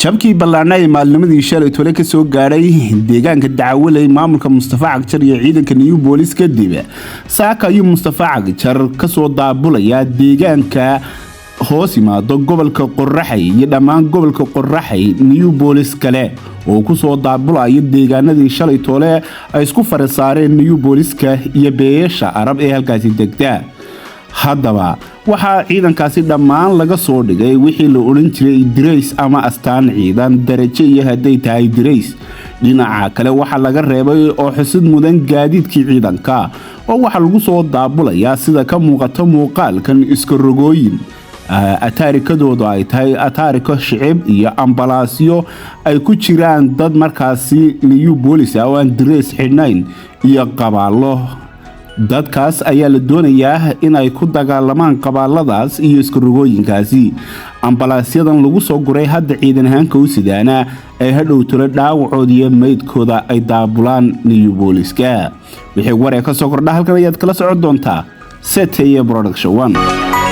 jabkii ballaanay maalnimadii shalay tole ka soo gaaray deegaanka Dacwaley maamulka Mustafa Cagjar iyo ciidanka New Police kadib saaka iyo Mustafa Cagjar ka soo daabulaya deegaanka hoos yimaado gobolka Qorraxay iyo dhammaan gobolka Qorraxay New Police kale oo ku soo daabulaya deegaanadii shalay tole ay isku farisaareen New Police-ka iyo beesha Arab ee halkaasi degta haddaba waxa ciidankaasi dhammaan laga soo dhigay wixii la oran jiray dirays ama astaan ciidan darajo iyo haday tahay dirays dhinaca kale waxa laga reebay oo xusid mudan gaadiidkii ciidanka oo waxa lagu soo daabulaya sida ka muuqato muuqaalkan iska rogooyin ataarikadooda ay tahay ataariko shicib iyo ambalaasyo ay ku jiraan dad markaasi New Police oo aan dirays xidhnayn iyo qabaalo dadkaas ayaa la doonayaa in ay ku dagaalamaan qabaaladaas iyo iska rogooyinkaasi ambalaasyadan lagu soo guray hadda ciidan ahaanka u sidaana ay hadhow tiro dhaawacood iyo meydkooda ay daabulaan New Police-ka wixii waree ka soo kordha halkan ayaad kala socon doontaa Seteye Production 1